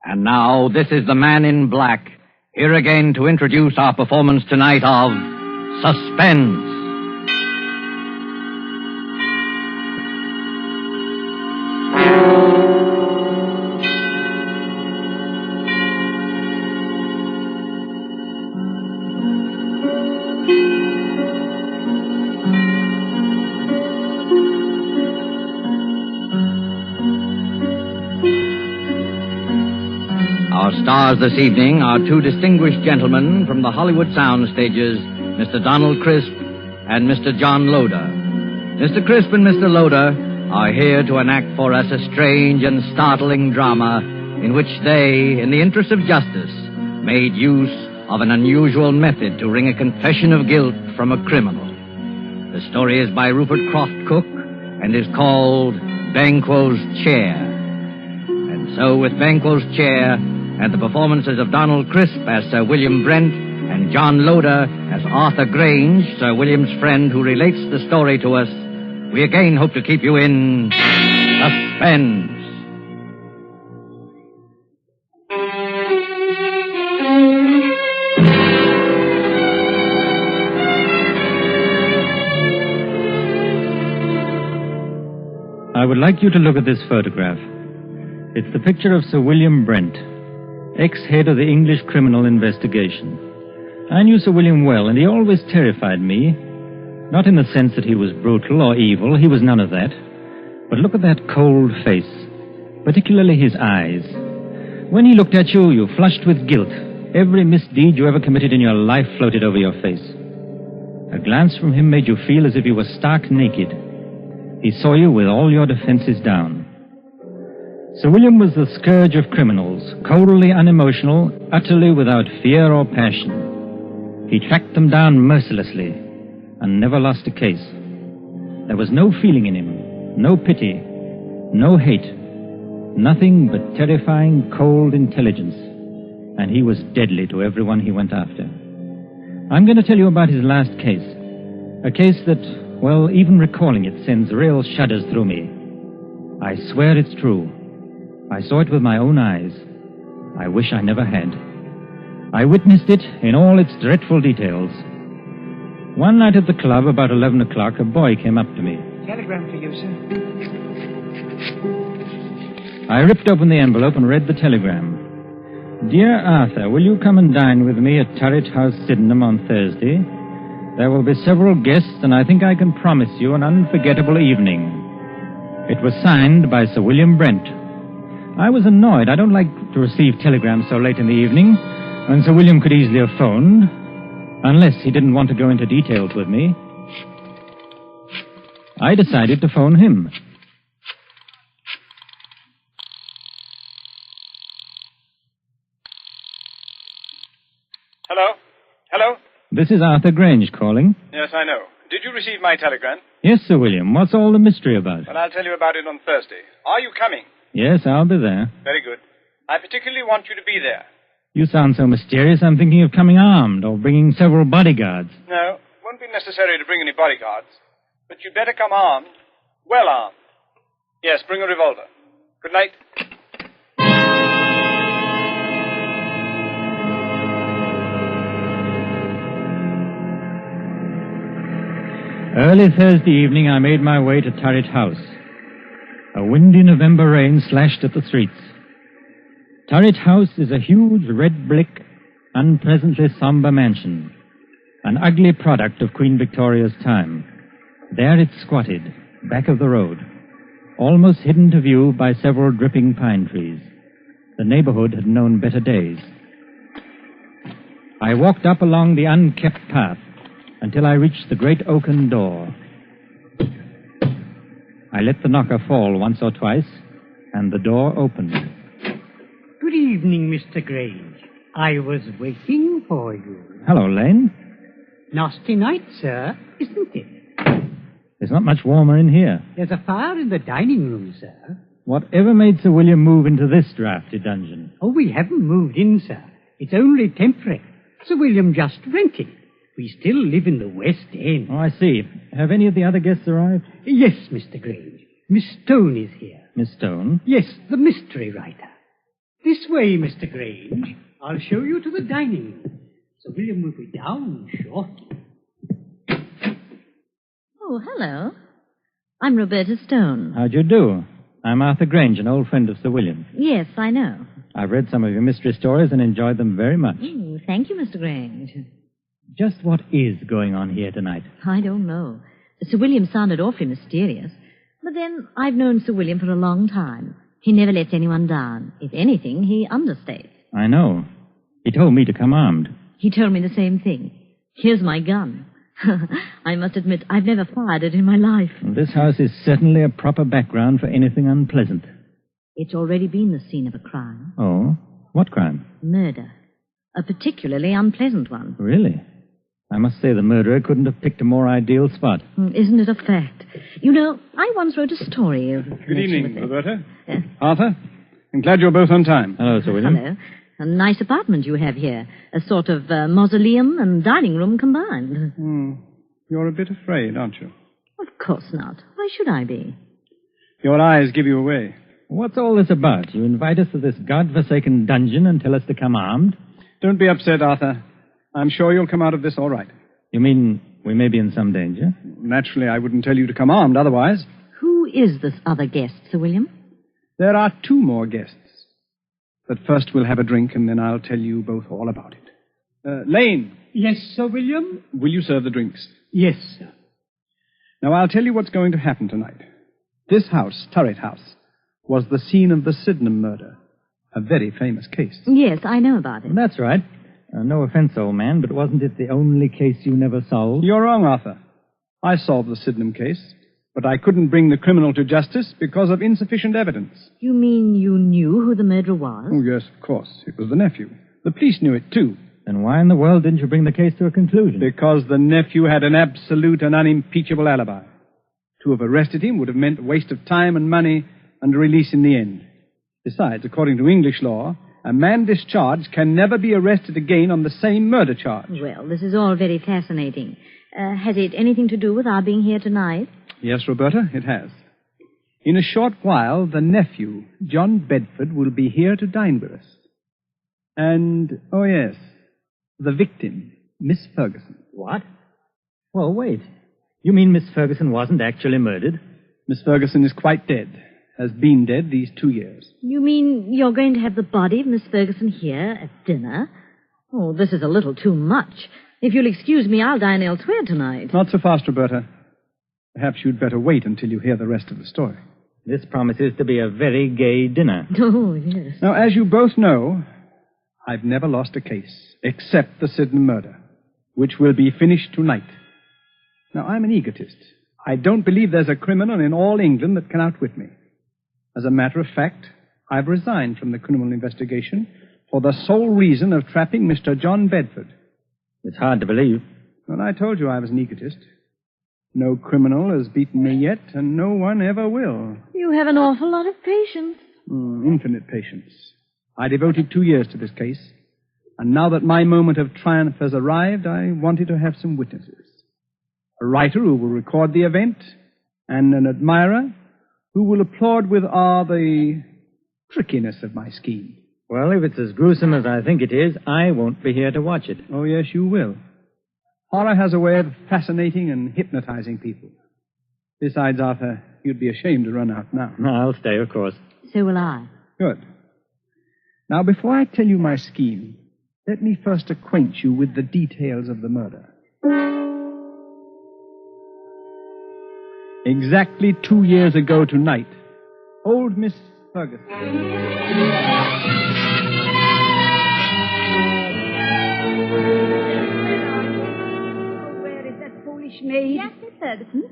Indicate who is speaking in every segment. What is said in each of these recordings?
Speaker 1: And now, this is the Man in Black, here again to introduce our performance tonight of Suspense. Our stars this evening are two distinguished gentlemen from the Hollywood sound stages, Mr. Donald Crisp and Mr. John Loder. Mr. Crisp and Mr. Loder are here to enact for us a strange and startling drama in which they, in the interest of justice, made use of an unusual method to wring a confession of guilt from a criminal. The story is by Rupert Croft Cook and is called Banquo's Chair. And so with Banquo's Chair and the performances of Donald Crisp as Sir William Brent and John Loder as Arthur Grange, Sir William's friend who relates the story to us, we again hope to keep you in suspense.
Speaker 2: I would like you to look at this photograph. It's the picture of Sir William Brent, ex-head of the English criminal investigation. I knew Sir William well, and he always terrified me. Not in the sense that he was brutal or evil, he was none of that. But look at that cold face, particularly his eyes. When he looked at you, you flushed with guilt. Every misdeed you ever committed in your life floated over your face. A glance from him made you feel as if you were stark naked. He saw you with all your defenses down. Sir William was the scourge of criminals, coldly unemotional, utterly without fear or passion. He tracked them down mercilessly and never lost a case. There was no feeling in him, no pity, no hate, nothing but terrifying, cold intelligence. And he was deadly to everyone he went after. I'm going to tell you about his last case. A case that, well, even recalling it sends real shudders through me. I swear it's true. I saw it with my own eyes. I wish I never had. I witnessed it in all its dreadful details. One night at the club, about 11 o'clock, a boy came up to me.
Speaker 3: Telegram for you, sir.
Speaker 2: I ripped open the envelope and read the telegram. Dear Arthur, will you come and dine with me at Turret House, Sydenham on Thursday? There will be several guests, and I think I can promise you an unforgettable evening. It was signed by Sir William Brent. I was annoyed. I don't like to receive telegrams so late in the evening, and Sir William could easily have phoned, unless he didn't want to go into details with me. I decided to phone him.
Speaker 4: Hello? Hello?
Speaker 2: This is Arthur Grange calling.
Speaker 4: Yes, I know. Did you receive my telegram?
Speaker 2: Yes, Sir William. What's all the mystery about?
Speaker 4: Well, I'll tell you about it on Thursday. Are you coming?
Speaker 2: Yes, I'll be there.
Speaker 4: Very good. I particularly want you to be there.
Speaker 2: You sound so mysterious, I'm thinking of coming armed or bringing several bodyguards.
Speaker 4: No, it won't be necessary to bring any bodyguards. But you'd better come armed. Well armed. Yes, bring a revolver. Good night.
Speaker 2: Early Thursday evening, I made my way to Turret House. A windy November rain slashed at the streets. Turret House is a huge red brick, unpleasantly somber mansion, an ugly product of Queen Victoria's time. There it squatted, back of the road, almost hidden to view by several dripping pine trees. The neighborhood had known better days. I walked up along the unkept path until I reached the great oaken door. I let the knocker fall once or twice, and the door opened.
Speaker 3: Good evening, Mr. Grange. I was waiting for you.
Speaker 2: Hello, Lane.
Speaker 3: Nasty night, sir, isn't it?
Speaker 2: It's not much warmer in here.
Speaker 3: There's a fire in the dining room, sir.
Speaker 2: Whatever made Sir William move into this drafty dungeon?
Speaker 3: Oh, we haven't moved in, sir. It's only temporary. Sir William just rented. We still live in the West End.
Speaker 2: Oh, I see. Have any of the other guests arrived?
Speaker 3: Yes, Mr. Grange. Miss Stone is here.
Speaker 2: Miss Stone?
Speaker 3: Yes, the mystery writer. This way, Mr. Grange. I'll show you to the dining room. Sir William will be down shortly.
Speaker 5: Oh, hello. I'm Roberta Stone.
Speaker 2: How'd you do? I'm Arthur Grange, an old friend of Sir William.
Speaker 5: Yes, I know.
Speaker 2: I've read some of your mystery stories and enjoyed them very much.
Speaker 5: Thank you, Mr. Grange.
Speaker 2: Just what is going on here tonight?
Speaker 5: I don't know. Sir William sounded awfully mysterious. But then, I've known Sir William for a long time. He never lets anyone down. If anything, he understates.
Speaker 2: I know. He told me to come armed.
Speaker 5: He told me the same thing. Here's my gun. I must admit, I've never fired it in my life.
Speaker 2: Well, this house is certainly a proper background for anything unpleasant.
Speaker 5: It's already been the scene of a crime.
Speaker 2: Oh? What crime?
Speaker 5: Murder. A particularly unpleasant one.
Speaker 2: Really? I must say the murderer couldn't have picked a more ideal spot.
Speaker 5: Isn't it a fact? You know, I once wrote a story of...
Speaker 4: Good evening, Roberta.
Speaker 5: Yes.
Speaker 4: Arthur, I'm glad you're both on time.
Speaker 2: Hello, Sir William.
Speaker 5: Hello. A nice apartment you have here. A sort of mausoleum and dining room combined.
Speaker 4: You're a bit afraid, aren't you?
Speaker 5: Of course not. Why should I be?
Speaker 4: Your eyes give you away.
Speaker 2: What's all this about? You invite us to this godforsaken dungeon and tell us to come armed?
Speaker 4: Don't be upset, Arthur. I'm sure you'll come out of this all right.
Speaker 2: You mean we may be in some danger?
Speaker 4: Naturally, I wouldn't tell you to come armed otherwise.
Speaker 5: Who is this other guest, Sir William?
Speaker 4: There are 2 more guests. But first we'll have a drink, and then I'll tell you both all about it. Lane,
Speaker 3: Yes, Sir William?
Speaker 4: will you serve the drinks?
Speaker 3: Yes, sir.
Speaker 4: Now, I'll tell you what's going to happen tonight. This house, Turret House, was the scene of the Sydenham murder. A very famous case.
Speaker 5: Yes, I know about it.
Speaker 2: That's right. No offense, old man, but wasn't it the only case you never solved?
Speaker 4: You're wrong, Arthur. I solved the Sydenham case, but I couldn't bring the criminal to justice because of insufficient evidence.
Speaker 5: You mean you knew who the murderer was?
Speaker 4: Oh, yes, of course. It was the nephew. The police knew it, too.
Speaker 2: Then why in the world didn't you bring the case to a conclusion?
Speaker 4: Because the nephew had an absolute and unimpeachable alibi. To have arrested him would have meant waste of time and money and a release in the end. Besides, according to English law, a man discharged can never be arrested again on the same murder charge.
Speaker 5: Well, this is all very fascinating. Has it anything to do with our being here tonight?
Speaker 4: Yes, Roberta, it has. In a short while, the nephew, John Bedford, will be here to dine with us. And, oh yes, the victim, Miss Ferguson.
Speaker 2: What? Well, wait. You mean Miss Ferguson wasn't actually murdered?
Speaker 4: Miss Ferguson is quite dead. Has been dead these 2 years.
Speaker 5: You mean you're going to have the body of Miss Ferguson here at dinner? Oh, this is a little too much. If you'll excuse me, I'll dine elsewhere tonight.
Speaker 4: Not so fast, Roberta. Perhaps you'd better wait until you hear the rest of the story.
Speaker 2: This promises to be a very gay dinner.
Speaker 5: Oh, yes.
Speaker 4: Now, as you both know, I've never lost a case, except the Sydenham murder, which will be finished tonight. Now, I'm an egotist. I don't believe there's a criminal in all England that can outwit me. As a matter of fact, I've resigned from the criminal investigation for the sole reason of trapping Mr. John Bedford.
Speaker 2: It's hard to believe.
Speaker 4: Well, I told you I was an egotist. No criminal has beaten me yet, and no one ever will.
Speaker 5: You have an awful lot of patience.
Speaker 4: Infinite patience. I devoted 2 years to this case, and now that my moment of triumph has arrived, I wanted to have some witnesses. A writer who will record the event, and an admirer who will applaud with awe the trickiness of my scheme.
Speaker 2: Well, if it's as gruesome as I think it is, I won't be here to watch it.
Speaker 4: Oh, yes, you will. Horror has a way of fascinating and hypnotizing people. Besides, Arthur, you'd be ashamed to run out now.
Speaker 2: I'll stay, of course.
Speaker 5: So will I.
Speaker 4: Good. Now, before I tell you my scheme, let me first acquaint you with the details of the murder. Exactly 2 years ago tonight, old Miss Ferguson.
Speaker 6: Where is that foolish maid?
Speaker 7: Yes, Miss Ferguson.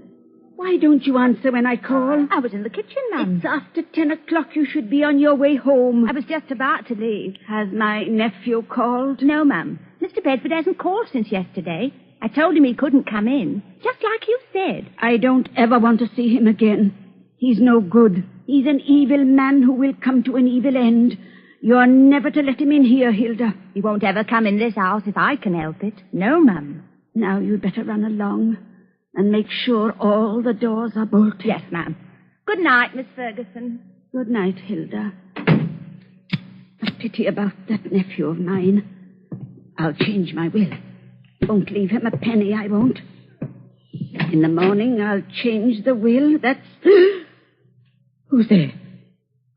Speaker 6: Why don't you answer when I call?
Speaker 7: I was in the kitchen, ma'am.
Speaker 6: It's after 10 o'clock. You should be on your way home.
Speaker 7: I was just about to leave.
Speaker 6: Has my nephew called?
Speaker 7: No, ma'am. Mr. Bedford hasn't called since yesterday. I told him he couldn't come in, just like you said.
Speaker 6: I don't ever want to see him again. He's no good. He's an evil man who will come to an evil end. You're never to let him in here, Hilda.
Speaker 7: He won't ever come in this house if I can help it. No, ma'am.
Speaker 6: Now you'd better run along and make sure all the doors are bolted.
Speaker 7: Yes, ma'am. Good night, Miss Ferguson.
Speaker 6: Good night, Hilda. A pity about that nephew of mine. I'll change my will. Won't leave him a penny, I won't. In the morning, I'll change the will. That's... Who's there?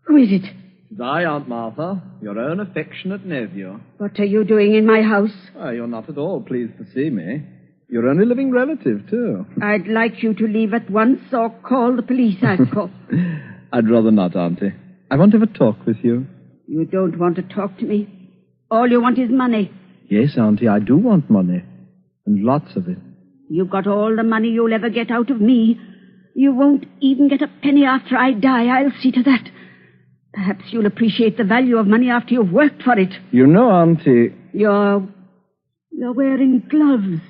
Speaker 6: Who is it?
Speaker 8: It's I, Aunt Martha, your own affectionate nephew.
Speaker 6: What are you doing in my house?
Speaker 8: Oh, you're not at all pleased to see me. Your only living relative, too.
Speaker 6: I'd like you to leave at once or call the police, I'll call.
Speaker 8: I'd rather not, Auntie. I want to have a talk with you.
Speaker 6: You don't want to talk to me. All you want is money.
Speaker 8: Yes, Auntie, I do want money. And lots of it.
Speaker 6: You've got all the money you'll ever get out of me. You won't even get a penny after I die. I'll see to that. Perhaps you'll appreciate the value of money after you've worked for it.
Speaker 8: You know, Auntie...
Speaker 6: You're wearing gloves.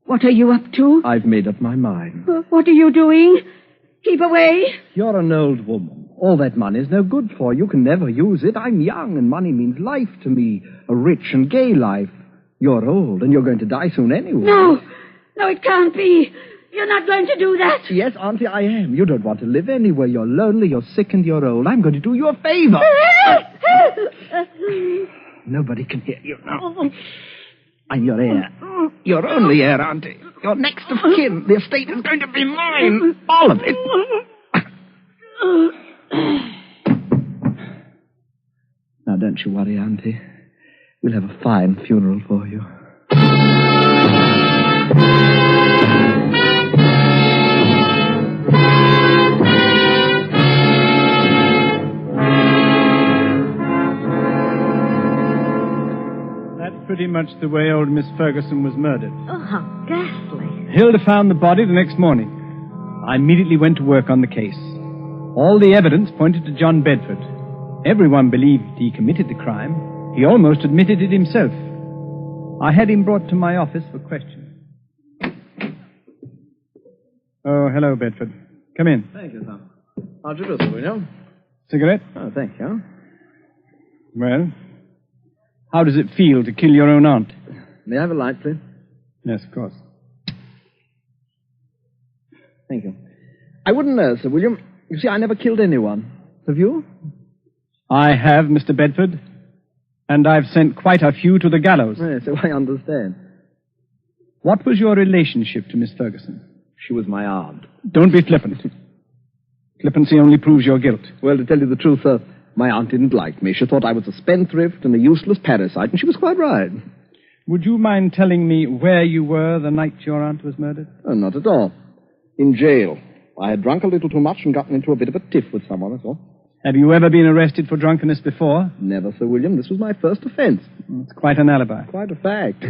Speaker 6: What are you up to?
Speaker 8: I've made up my mind.
Speaker 6: What are you doing? Keep away.
Speaker 8: You're an old woman. All that money's no good for you. You can never use it. I'm young, and money means life to me. A rich and gay life. You're old, and you're going to die soon anyway.
Speaker 6: No, it can't be. You're not going to do that.
Speaker 8: Yes, Auntie, I am. You don't want to live anywhere. You're lonely, you're sick, and you're old. I'm going to do you a favor. Nobody can hear you now. I'm your heir. Your only heir, Auntie. Your next of kin. The estate is going to be mine. All of it. Now, don't you worry, Auntie. We'll have a fine funeral for you.
Speaker 4: That's pretty much the way old Miss Ferguson was murdered.
Speaker 5: Oh, how ghastly.
Speaker 4: Hilda found the body the next morning. I immediately went to work on the case. All the evidence pointed to John Bedford. Everyone believed he committed the crime. He almost admitted it himself. I had him brought to my office for questioning. Oh, hello, Bedford. Come in.
Speaker 8: Thank you, Tom. How'd you do, Sir William?
Speaker 4: Cigarette?
Speaker 8: Oh, thank you.
Speaker 4: Well, how does it feel to kill your own aunt?
Speaker 8: May I have a light, please?
Speaker 4: Yes, of course.
Speaker 8: Thank you. I wouldn't know, Sir William. You see, I never killed anyone. Have you?
Speaker 4: I have, Mr. Bedford. And I've sent quite a few to the gallows.
Speaker 8: Yes, so I understand.
Speaker 4: What was your relationship to Miss Ferguson?
Speaker 8: She was my aunt.
Speaker 4: Don't be flippant. Flippancy only proves your guilt.
Speaker 8: Well, to tell you the truth, sir, my aunt didn't like me. She thought I was a spendthrift and a useless parasite, and she was quite right.
Speaker 4: Would you mind telling me where you were the night your aunt was murdered?
Speaker 8: Oh, not at all. In jail. I had drunk a little too much and gotten into a bit of a tiff with someone, that's all.
Speaker 4: Have you ever been arrested for drunkenness before?
Speaker 8: Never, Sir William. This was my first offense.
Speaker 4: It's quite an alibi.
Speaker 8: Quite a fact.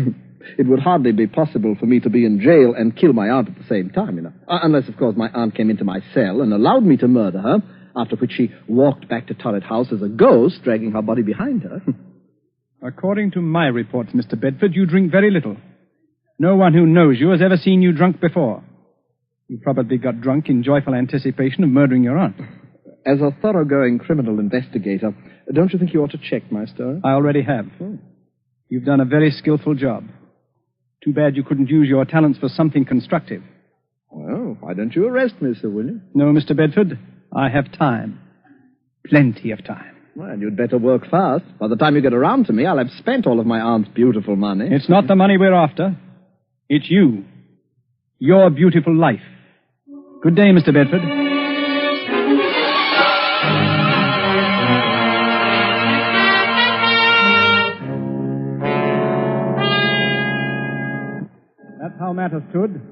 Speaker 8: It would hardly be possible for me to be in jail and kill my aunt at the same time, you know. Unless, of course, my aunt came into my cell and allowed me to murder her, after which she walked back to Turret House as a ghost, dragging her body behind her.
Speaker 4: According to my reports, Mr. Bedford, you drink very little. No one who knows you has ever seen you drunk before. You probably got drunk in joyful anticipation of murdering your aunt.
Speaker 8: As a thoroughgoing criminal investigator, don't you think you ought to check my story?
Speaker 4: I already have. You've done a very skillful job. Too bad you couldn't use your talents for something constructive.
Speaker 8: Well, why don't you arrest me, Sir William?
Speaker 4: No, Mr. Bedford. I have time. Plenty of time.
Speaker 8: Well, you'd better work fast. By the time you get around to me, I'll have spent all of my aunt's beautiful money.
Speaker 4: It's not the money we're after. It's you. Your beautiful life. Good day, Mr. Bedford. That's how matters stood.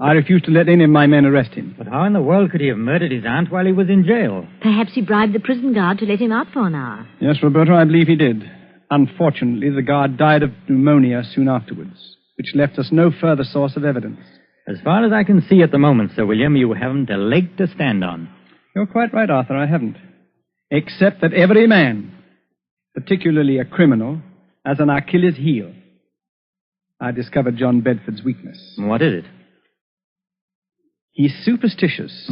Speaker 4: I refuse to let any of my men arrest him.
Speaker 2: But how in the world could he have murdered his aunt while he was in jail?
Speaker 5: Perhaps he bribed the prison guard to let him out for an hour.
Speaker 4: Yes, Roberto, I believe he did. Unfortunately, the guard died of pneumonia soon afterwards, which left us no further source of evidence.
Speaker 2: As far as I can see at the moment, Sir William, you haven't a leg to stand on.
Speaker 4: You're quite right, Arthur, I haven't. Except that every man, particularly a criminal, has an Achilles heel. I discovered John Bedford's weakness.
Speaker 2: What is it?
Speaker 4: He's superstitious.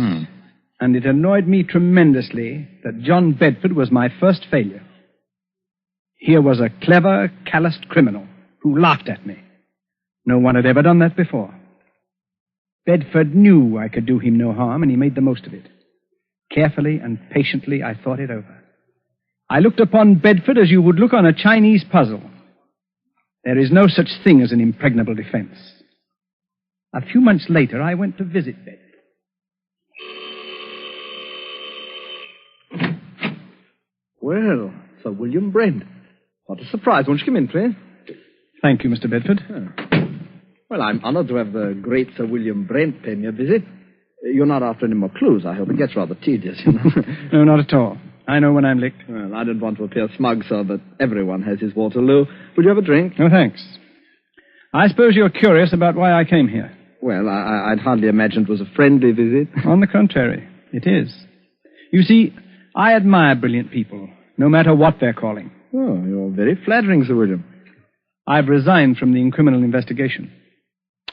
Speaker 4: And it annoyed me tremendously that John Bedford was my first failure. Here was a clever, calloused criminal who laughed at me. No one had ever done that before. Bedford knew I could do him no harm, and he made the most of it. Carefully and patiently, I thought it over. I looked upon Bedford as you would look on a Chinese puzzle. There is no such thing as an impregnable defense. A few months later, I went to visit Bedford.
Speaker 8: Well, Sir William Brent. What a surprise. Won't you come in, please?
Speaker 4: Thank you, Mr. Bedford.
Speaker 8: Well, I'm honored to have the great Sir William Brent pay me a visit. You're not after any more clues, I hope. It gets rather tedious, you know.
Speaker 4: No, not at all. I know when I'm licked.
Speaker 8: Well, I don't want to appear smug, sir, but everyone has his Waterloo. Would you have a drink?
Speaker 4: No, thanks. I suppose you're curious about why I came here.
Speaker 8: Well, I'd hardly imagine it was a friendly visit.
Speaker 4: On the contrary, it is. You see, I admire brilliant people, no matter what they're calling.
Speaker 8: Oh, you're very flattering, Sir William.
Speaker 4: I've resigned from the criminal investigation.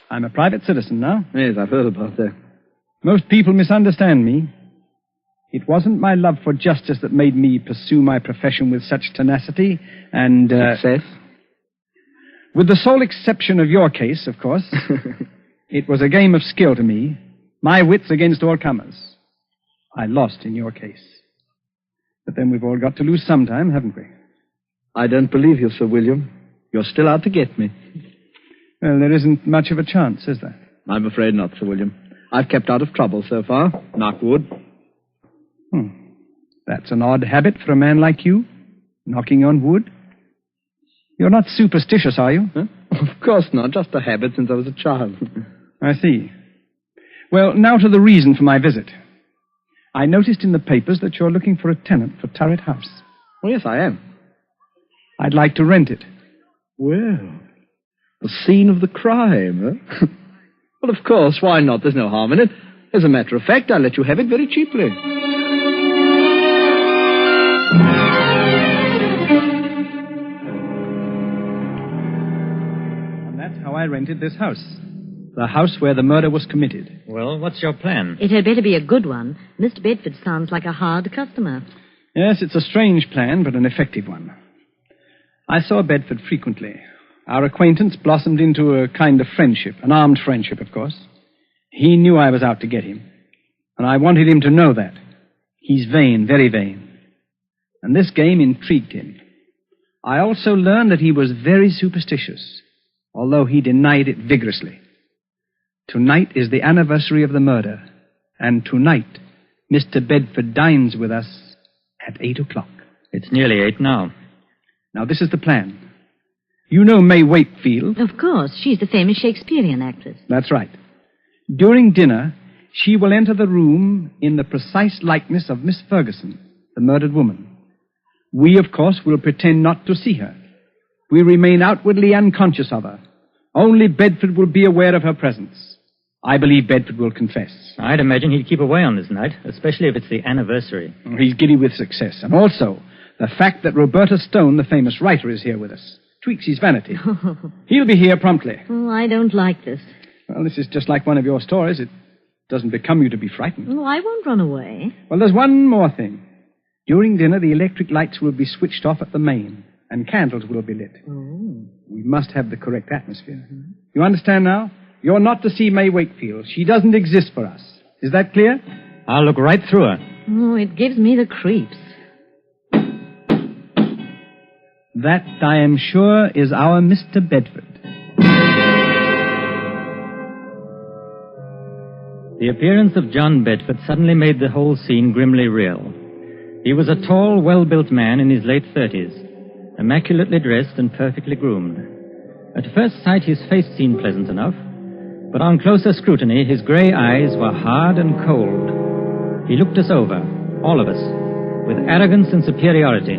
Speaker 4: I'm a private citizen now.
Speaker 8: Yes, I've heard about that.
Speaker 4: Most people misunderstand me. It wasn't my love for justice that made me pursue my profession with such tenacity and...
Speaker 8: Success?
Speaker 4: With the sole exception of your case, of course. It was a game of skill to me. My wits against all comers. I lost in your case. But then we've all got to lose sometime, haven't we?
Speaker 8: I don't believe you, Sir William. You're still out to get me.
Speaker 4: Well, there isn't much of a chance, is there?
Speaker 8: I'm afraid not, Sir William. I've kept out of trouble so far. Knock wood.
Speaker 4: That's an odd habit for a man like you, knocking on wood. You're not superstitious, are you?
Speaker 8: Huh? Of course not. Just a habit since I was a child.
Speaker 4: I see. Well, now to the reason for my visit. I noticed in the papers that you're looking for a tenant for Turret House.
Speaker 8: Oh, yes, I am.
Speaker 4: I'd like to rent it.
Speaker 8: Well, the scene of the crime, huh? Well, of course, why not? There's no harm in it. As a matter of fact, I'll let you have it very cheaply.
Speaker 4: And that's how I rented this house. The house where the murder was committed.
Speaker 2: Well, what's your plan?
Speaker 5: It had better be a good one. Mr. Bedford sounds like a hard customer.
Speaker 4: Yes, it's a strange plan, but an effective one. I saw Bedford frequently. Our acquaintance blossomed into a kind of friendship, an armed friendship, of course. He knew I was out to get him, and I wanted him to know that. He's vain, very vain. And this game intrigued him. I also learned that he was very superstitious, although he denied it vigorously. Tonight is the anniversary of the murder, and tonight Mr. Bedford dines with us at 8 o'clock.
Speaker 2: It's nearly 8 now.
Speaker 4: Now, this is the plan. You know May Wakefield.
Speaker 5: Of course. She's the famous Shakespearean actress.
Speaker 4: That's right. During dinner, she will enter the room in the precise likeness of Miss Ferguson, the murdered woman. We, of course, will pretend not to see her. We remain outwardly unconscious of her. Only Bedford will be aware of her presence. I believe Bedford will confess.
Speaker 2: I'd imagine he'd keep away on this night, especially if it's the anniversary.
Speaker 4: He's giddy with success. And also, the fact that Roberta Stone, the famous writer, is here with us tweaks his vanity. He'll be here promptly.
Speaker 5: Oh, I don't like this.
Speaker 4: Well, this is just like one of your stories. It doesn't become you to be frightened.
Speaker 5: Oh, I won't run away.
Speaker 4: Well, there's one more thing. During dinner, the electric lights will be switched off at the main, and candles will be lit.
Speaker 5: Oh.
Speaker 4: We must have the correct atmosphere. You understand now? You're not to see May Wakefield. She doesn't exist for us. Is that clear?
Speaker 2: I'll look right through her.
Speaker 5: Oh, it gives me the creeps.
Speaker 4: That, I am sure, is our Mr. Bedford.
Speaker 2: The appearance of John Bedford suddenly made the whole scene grimly real. He was a tall, well-built man in his late 30s, immaculately dressed and perfectly groomed. At first sight, his face seemed pleasant enough, but on closer scrutiny, his gray eyes were hard and cold. He looked us over, all of us, with arrogance and superiority.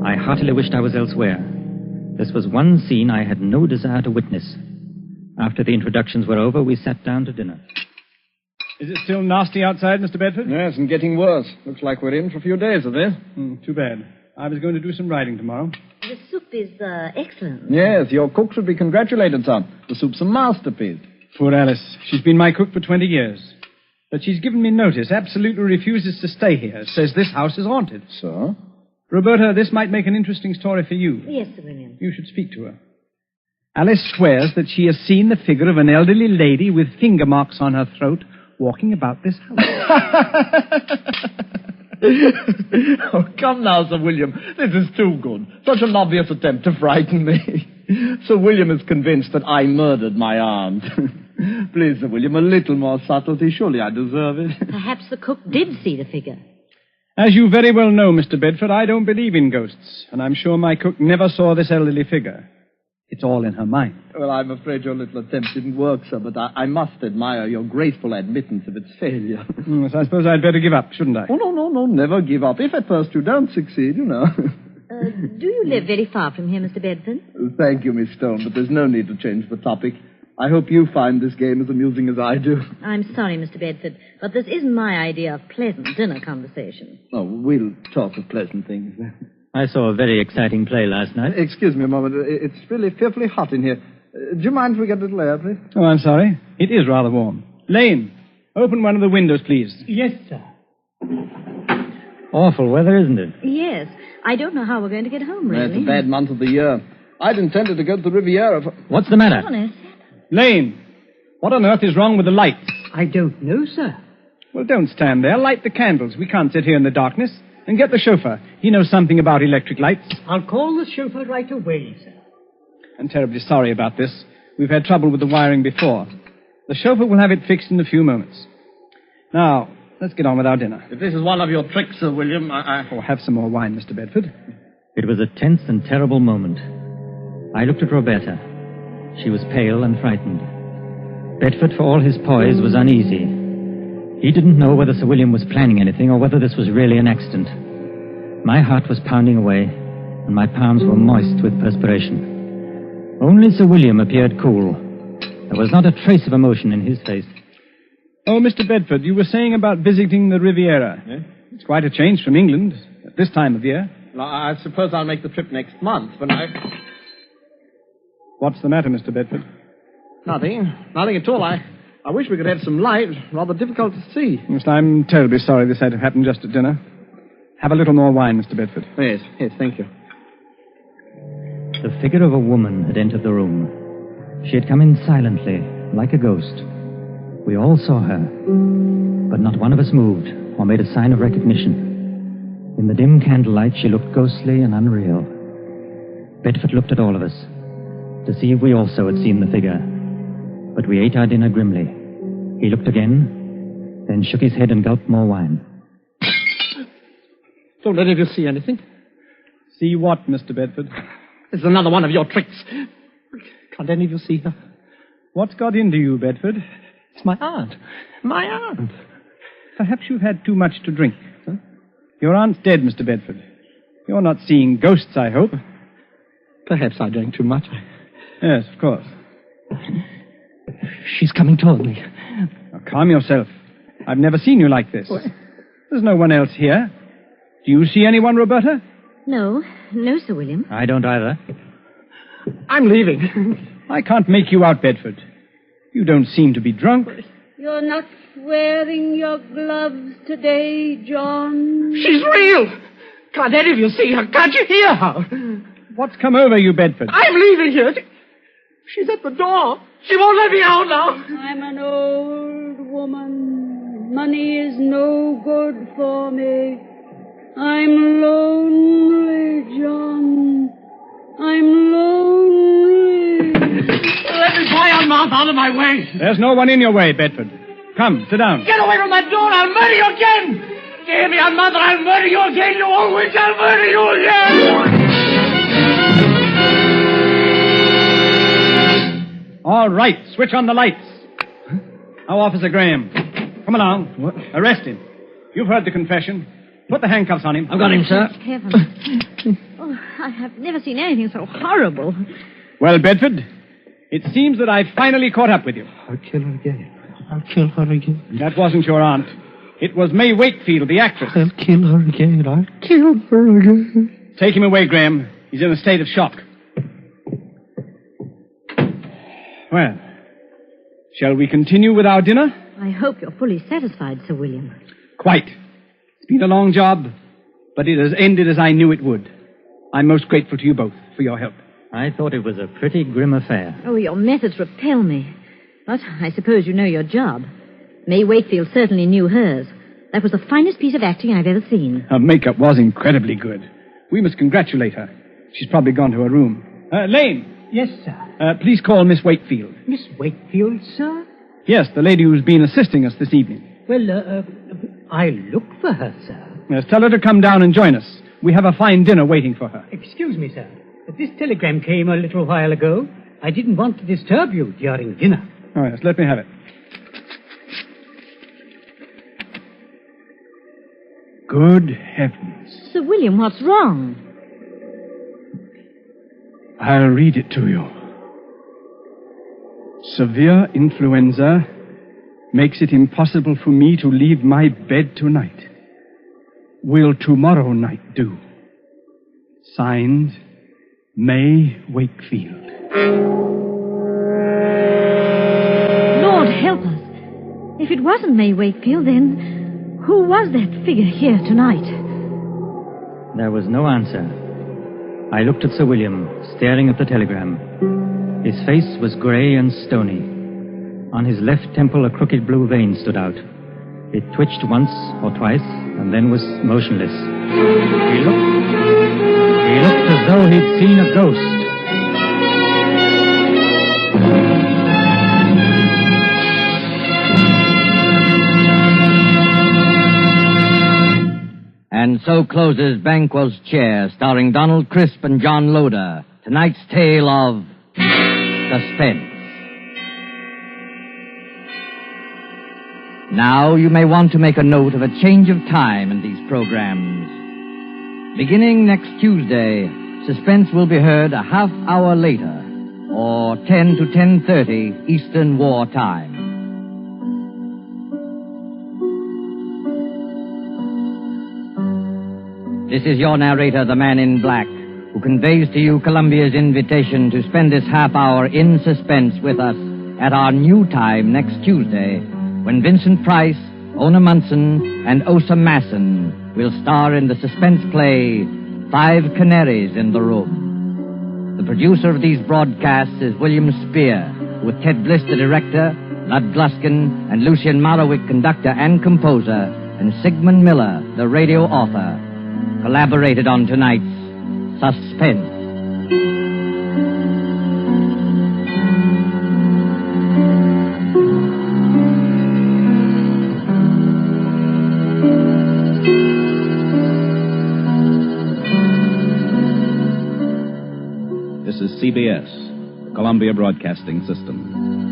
Speaker 2: I heartily wished I was elsewhere. This was one scene I had no desire to witness. After the introductions were over, we sat down to dinner.
Speaker 4: Is it still nasty outside, Mr. Bedford?
Speaker 8: Yes, and getting worse. Looks like we're in for a few days of this.
Speaker 4: Too bad. I was going to do some riding tomorrow.
Speaker 5: The soup is excellent.
Speaker 8: Yes, your cook should be congratulated, son. The soup's a masterpiece.
Speaker 4: Poor Alice. She's been my cook for 20 years. But she's given me notice, absolutely refuses to stay here. Says this house is haunted.
Speaker 8: So?
Speaker 4: Roberta, this might make an interesting story for you.
Speaker 5: Yes, Sir William.
Speaker 4: You should speak to her. Alice swears that she has seen the figure of an elderly lady with finger marks on her throat walking about this house.
Speaker 8: Oh, come now, Sir William. This is too good. Such an obvious attempt to frighten me. Sir William is convinced that I murdered my aunt. Please, Sir William, a little more subtlety. Surely I deserve it.
Speaker 5: Perhaps the cook did see the figure.
Speaker 4: As you very well know, Mr. Bedford, I don't believe in ghosts, and I'm sure my cook never saw this elderly figure. It's all in her mind.
Speaker 8: Well, I'm afraid your little attempt didn't work, sir, but I must admire your graceful admittance of its failure.
Speaker 4: Yes, I suppose I'd better give up, shouldn't I?
Speaker 8: Oh, no, never give up. If at first you don't succeed, you know.
Speaker 5: Do you live very far from here, Mr. Bedford?
Speaker 8: Thank you, Miss Stone, but there's no need to change the topic. I hope you find this game as amusing as I do.
Speaker 5: I'm sorry, Mr. Bedford, but this isn't my idea of pleasant dinner conversation.
Speaker 8: Oh, we'll talk of pleasant things then.
Speaker 2: I saw a very exciting play last night.
Speaker 8: Excuse me a moment. It's really fearfully hot in here. Do you mind if we get a little air, please?
Speaker 4: Oh, I'm sorry. It is rather warm. Lane, open one of the windows, please.
Speaker 3: Yes, sir.
Speaker 2: Awful weather, isn't it?
Speaker 5: Yes. I don't know how we're going to get home, really.
Speaker 8: It's a bad month of the year. I'd intended to go to the Riviera for...
Speaker 2: What's the matter?
Speaker 5: Honest.
Speaker 4: Lane, what on earth is wrong with the lights?
Speaker 3: I don't know, sir.
Speaker 4: Well, don't stand there. Light the candles. We can't sit here in the darkness. And get the chauffeur. He knows something about electric lights.
Speaker 3: I'll call the chauffeur right away, sir.
Speaker 4: I'm terribly sorry about this. We've had trouble with the wiring before. The chauffeur will have it fixed in a few moments. Now, let's get on with our dinner.
Speaker 8: If this is one of your tricks, Sir William,
Speaker 4: Oh, have some more wine, Mr. Bedford.
Speaker 2: It was a tense and terrible moment. I looked at Roberta. She was pale and frightened. Bedford, for all his poise, was uneasy. He didn't know whether Sir William was planning anything or whether this was really an accident. My heart was pounding away, and my palms were moist with perspiration. Only Sir William appeared cool. There was not a trace of emotion in his face.
Speaker 4: Oh, Mr. Bedford, you were saying about visiting the Riviera.
Speaker 8: Yes?
Speaker 4: It's quite a change from England at this time of year.
Speaker 8: Well, I suppose I'll make the trip next month when I...
Speaker 4: What's the matter, Mr. Bedford?
Speaker 8: Nothing at all. I wish we could have some light. Rather difficult to see.
Speaker 4: Yes, I'm terribly sorry this had to happen just at dinner. Have a little more wine, Mr. Bedford.
Speaker 8: Yes, thank you.
Speaker 2: The figure of a woman had entered the room. She had come in silently, like a ghost. We all saw her, but not one of us moved or made a sign of recognition. In the dim candlelight, she looked ghostly and unreal. Bedford looked at all of us to see if we also had seen the figure. But we ate our dinner grimly. He looked again, then shook his head and gulped more wine.
Speaker 8: Don't let you see anything.
Speaker 4: See what, Mr. Bedford?
Speaker 8: This is another one of your tricks. Can't any of you see her?
Speaker 4: What's got into you, Bedford?
Speaker 8: It's my aunt. My aunt.
Speaker 4: Perhaps you've had too much to drink. Huh? Your aunt's dead, Mr. Bedford. You're not seeing ghosts, I hope.
Speaker 8: Perhaps I drank too much.
Speaker 4: Yes, of course.
Speaker 8: She's coming toward me.
Speaker 4: Now, calm yourself. I've never seen you like this.
Speaker 8: What?
Speaker 4: There's no one else here. Do you see anyone, Roberta?
Speaker 5: No, Sir William.
Speaker 2: I don't either.
Speaker 8: I'm leaving.
Speaker 4: I can't make you out, Bedford. You don't seem to be drunk.
Speaker 6: You're not wearing your gloves today, John.
Speaker 8: She's real. Can't any of you see her? Can't you hear her?
Speaker 4: What's come over you, Bedford?
Speaker 8: I'm leaving here. She's at the door. She won't let me out now.
Speaker 6: I'm an old woman. Money is no good for me. I'm lonely, John. I'm lonely.
Speaker 8: Let me fly on mouth out of my way.
Speaker 4: There's no one in your way, Bedford. Come, sit down.
Speaker 8: Get away from my door. I'll murder you again. Hear me on mother. I'll murder you again. You old witch. I'll murder you again.
Speaker 4: All right, switch on the lights. Now, Officer Graham. Come along.
Speaker 8: What?
Speaker 4: Arrest him. You've heard the confession. Put the handcuffs on him.
Speaker 8: I've got him, sir.
Speaker 5: Heavens. Oh, I have never seen anything so horrible.
Speaker 4: Well, Bedford, it seems that I've finally caught up with you.
Speaker 8: I'll kill her again. I'll kill her again.
Speaker 4: That wasn't your aunt. It was May Wakefield, the actress.
Speaker 8: I'll kill her again. I'll kill her again.
Speaker 4: Take him away, Graham. He's in a state of shock. Well, shall we continue with our dinner?
Speaker 5: I hope you're fully satisfied, Sir William.
Speaker 4: Quite. It's been a long job, but it has ended as I knew it would. I'm most grateful to you both for your help.
Speaker 2: I thought it was a pretty grim affair.
Speaker 5: Oh, your methods repel me. But I suppose you know your job. May Wakefield certainly knew hers. That was the finest piece of acting I've ever seen.
Speaker 4: Her makeup was incredibly good. We must congratulate her. She's probably gone to her room. Lane.
Speaker 3: Yes, sir.
Speaker 4: Please call Miss Wakefield.
Speaker 3: Miss Wakefield, sir?
Speaker 4: Yes, the lady who's been assisting us this evening.
Speaker 3: Well, I'll look for her, sir.
Speaker 4: Yes, tell her to come down and join us. We have a fine dinner waiting for her.
Speaker 3: Excuse me, sir. This telegram came a little while ago. I didn't want to disturb you during dinner.
Speaker 4: Oh, yes, let me have it. Good heavens.
Speaker 5: Sir William, what's wrong?
Speaker 4: I'll read it to you. Severe influenza makes it impossible for me to leave my bed tonight. Will tomorrow night do? Signed, May Wakefield.
Speaker 5: Lord help us. If it wasn't May Wakefield, then who was that figure here tonight?
Speaker 2: There was no answer. I looked at Sir William, staring at the telegram. His face was grey and stony. On his left temple, a crooked blue vein stood out. It twitched once or twice, and then was motionless. He looked as though he'd seen a ghost.
Speaker 1: And so closes Banquo's Chair, starring Donald Crisp and John Loder. Tonight's tale of Suspense. Now you may want to make a note of a change of time in these programs. Beginning next Tuesday, Suspense will be heard a half hour later, or 10 to 10:30 Eastern War Time. This is your narrator, the Man in Black, who conveys to you Columbia's invitation to spend this half hour in suspense with us at our new time next Tuesday, when Vincent Price, Ona Munson, and Osa Masson will star in the suspense play 5 Canaries in the Room. The producer of these broadcasts is William Spear, with Ted Bliss the director, Lud Gluskin, and Lucien Morawick conductor and composer, and Sigmund Miller, the radio author, collaborated on tonight's Suspense.
Speaker 9: This is CBS, the Columbia Broadcasting System.